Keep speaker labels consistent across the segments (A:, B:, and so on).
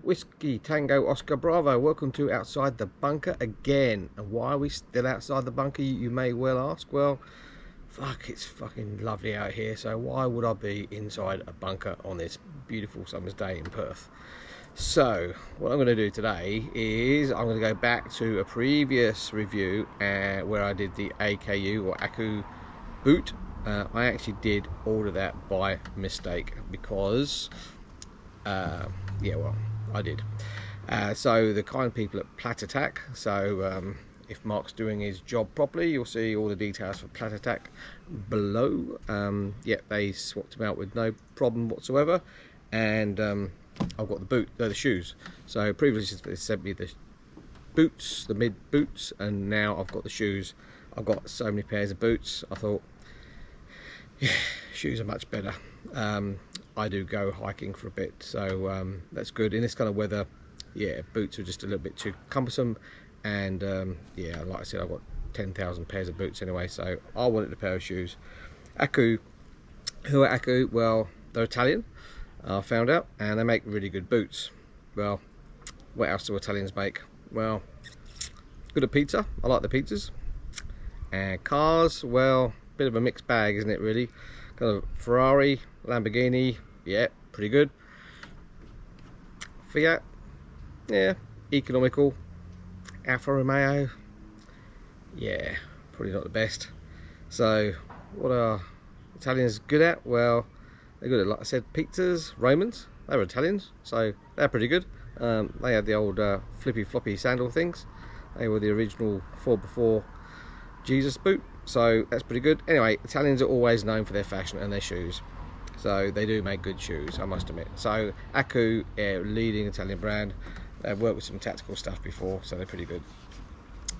A: Whiskey Tango Oscar Bravo, welcome to Outside the Bunker again. And why are we still outside the bunker, you may well ask? Well, fuck, it's fucking lovely out here, so why would I be inside a bunker on this beautiful summer's day in Perth? So what I'm going to do today is I'm going to go back to a previous review where I did the AKU or Aku boot. I actually did order that by mistake because yeah, well, I did. So the kind people at Platatac, so if Mark's doing his job properly, you'll see all the details for Platatac below. Yeah, they swapped them out with no problem whatsoever, and I've got the shoes. So previously they sent me the boots, the mid boots, and now I've got the shoes. I've got so many pairs of boots, I thought, yeah, shoes are much better. I do go hiking for a bit, so that's good. In this kind of weather, yeah, boots are just a little bit too cumbersome, and yeah, like I said, I've got 10,000 pairs of boots anyway, so I wanted a pair of shoes. Aku, who are Aku? Well, they're Italian, I found out, and they make really good boots. Well, what else do Italians make? Well, good at pizza. I like the pizzas. And cars, well, bit of a mixed bag, isn't it, really? Kind of Ferrari, Lamborghini, yeah, pretty good. Fiat, yeah, economical. Alfa Romeo, yeah, probably not the best. So what are Italians good at? Well, they're good at, like I said, pizzas. Romans, they were Italians, so they're pretty good. They had the old flippy floppy sandal things. They were the original 4x4 Jesus boot, so that's pretty good. Anyway, Italians are always known for their fashion and their shoes, so they do make good shoes, I must admit. So Aku, yeah, leading Italian brand. They've worked with some tactical stuff before, so they're pretty good.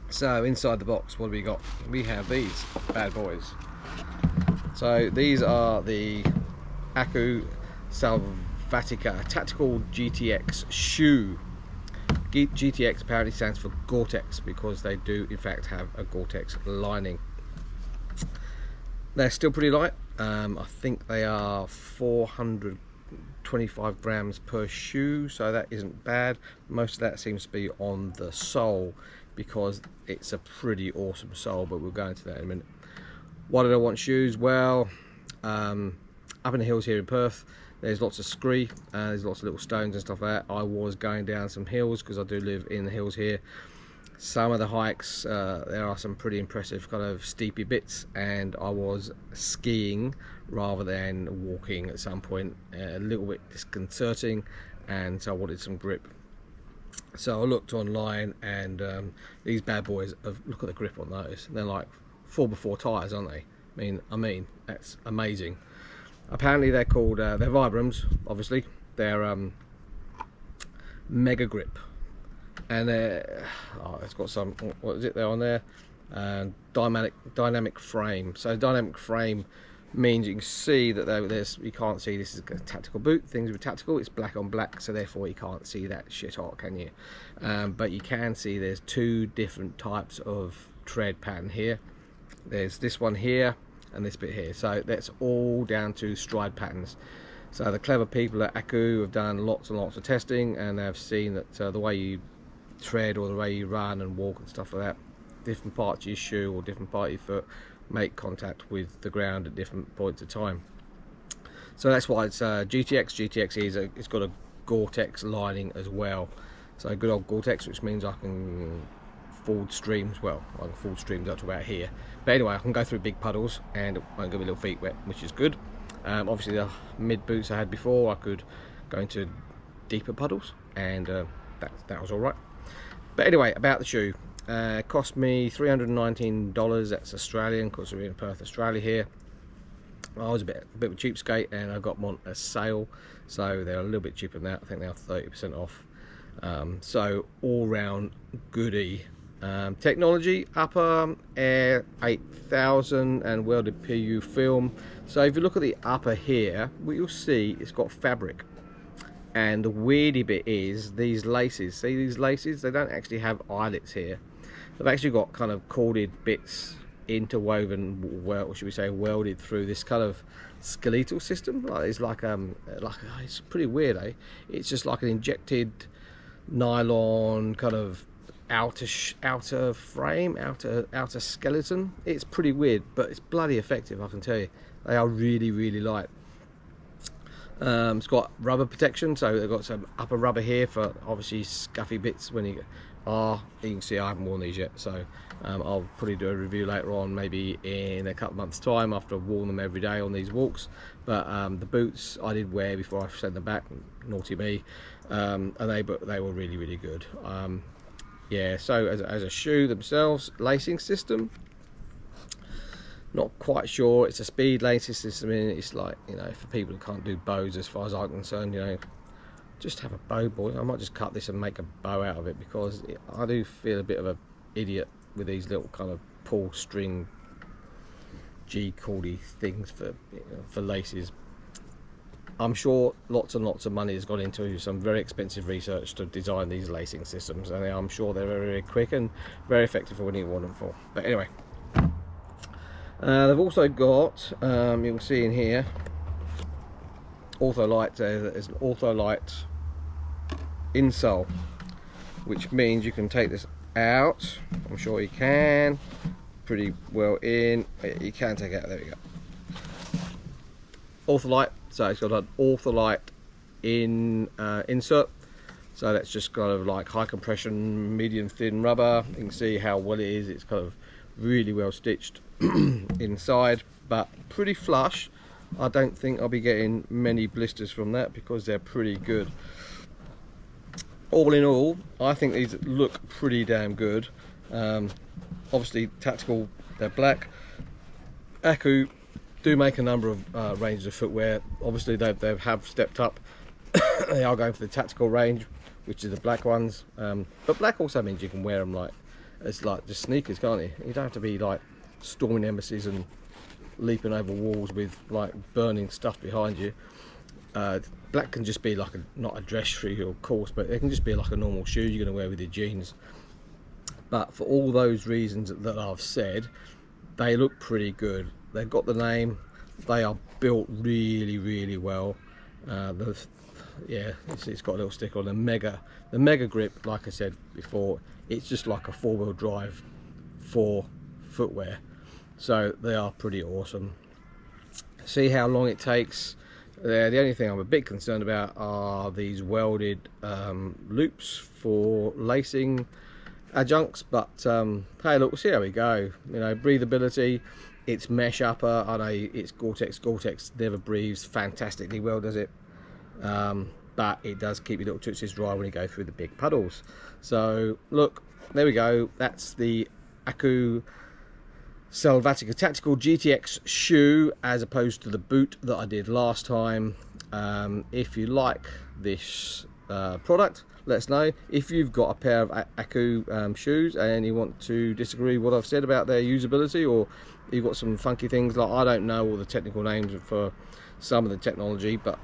A: So inside the box, what do we got? We have these bad boys. So these are the Aku Selvatica Tactical GTX shoe. GTX apparently stands for Gore-Tex because they do in fact have a Gore-Tex lining. They're still pretty light. I think they are 425 grams per shoe, so that isn't bad. Most of that seems to be on the sole because it's a pretty awesome sole, but we'll go into that in a minute. Why did I want shoes? Well, up in the hills here in Perth, there's lots of scree, there's lots of little stones and stuff like that. I was going down some hills because I do live in the hills here. Some of the hikes, there are some pretty impressive kind of steepy bits, and I was skiing rather than walking at some point. A little bit disconcerting, and so I wanted some grip. So I looked online, and these bad boys, look at the grip on those. They're like 4x4 tyres, aren't they? I mean, that's amazing. Apparently they're called, they're Vibrams, obviously. They're Mega Grip. And it's got some, what is it there on there? Dynamic frame. So dynamic frame means you can see that there's, you can't see this is a tactical boot. Things with tactical, it's black on black, so therefore you can't see that shit hot, can you? But you can see there's two different types of tread pattern here. There's this one here and this bit here, so that's all down to stride patterns. So the clever people at Aku have done lots and lots of testing, and they've seen that the way you tread or the way you run and walk and stuff like that, different parts of your shoe or different part of your foot make contact with the ground at different points of time. So that's why it's GTX. GTX it's got a Gore-Tex lining as well. So good old Gore-Tex, which means I can forward streams, well, I can forward streams up to about here, but anyway, I can go through big puddles and it won't get my little feet wet, which is good. Obviously the mid boots I had before, I could go into deeper puddles, and that was all right. But anyway, about the shoe, cost me $319. That's Australian, because we're in Perth, Australia here. I was a bit of a cheapskate, and I got them on a sale, so they're a little bit cheaper than that. I think they're 30% off. So all round goodie. Technology, upper air 8000 and welded PU film. So if you look at the upper here, what you'll see, it's got fabric. And the weirdy bit is these laces. See these laces? They don't actually have eyelets here. They've actually got kind of corded bits interwoven, well, should we say, welded through this kind of skeletal system. It's like it's pretty weird, eh? It's just like an injected nylon kind of outer frame, outer skeleton. It's pretty weird, but it's bloody effective, I can tell you. They are really, really light. It's got rubber protection, so they've got some upper rubber here for obviously scuffy bits when you can see I haven't worn these yet, so I'll probably do a review later on, maybe in a couple months time, after I've worn them every day on these walks. But the boots I did wear before I sent them back, naughty me, and they were really, really good. Yeah, so as a shoe themselves, lacing system, not quite sure. It's a speed lacing system, and it's like, you know, for people who can't do bows, as far as I'm concerned, you know, just have a bow, boy. I might just cut this and make a bow out of it, because I do feel a bit of an idiot with these little kind of pull string G-cordy things for laces. I'm sure lots and lots of money has gone into some very expensive research to design these lacing systems, and I'm sure they're very, very quick and very effective for what you want them for. But anyway, they've also got, you'll see in here, Ortholite. There's an Ortholite insole, which means you can take this out. I'm sure you can, pretty well in. You can take it out. There we go. Ortholite. So it's got an Ortholite insert. So that's just kind of like high compression, medium thin rubber. You can see how well it is. It's kind of really well stitched inside, but pretty flush. I don't think I'll be getting many blisters from that, because they're pretty good. All in all, I think these look pretty damn good. Obviously tactical, they're black. Aku do make a number of ranges of footwear. Obviously they have stepped up. They are going for the tactical range, which is the black ones, but black also means you can wear them like, it's like just sneakers, can't you? You don't have to be like storming embassies and leaping over walls with like burning stuff behind you. Black can just be like not a dress shoe, of course, but it can just be like a normal shoe you're going to wear with your jeans. But for all those reasons that I've said, they look pretty good. They've got the name. They are built really, really well. Yeah, it's got a little sticker on the mega grip. Like I said before, it's just like a four-wheel drive for footwear. So they are pretty awesome. See how long it takes. The only thing I'm a bit concerned about are these welded loops for lacing adjuncts, but hey, look, we'll see how we go. You know, breathability, it's mesh upper. I know it's Gore-Tex. Gore-Tex never breathes fantastically well, does it? But it does keep your little tootsies dry when you go through the big puddles. So look, there we go. That's the Aku Selvatica Tactical GTX shoe, as opposed to the boot that I did last time. If you like this product, let us know. If you've got a pair of Aku shoes and you want to disagree with what I've said about their usability, or you've got some funky things, like I don't know all the technical names for some of the technology, but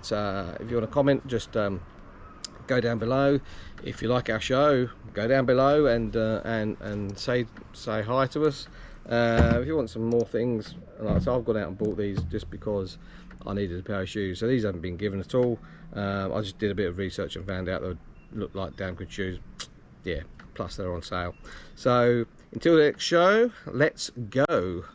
A: if you want to comment, just go down below. If you like our show, go down below and say hi to us. If you want some more things, like, so I've gone out and bought these just because I needed a pair of shoes. So these haven't been given at all. I just did a bit of research and found out they look like damn good shoes. Yeah, plus they're on sale. So until the next show, let's go.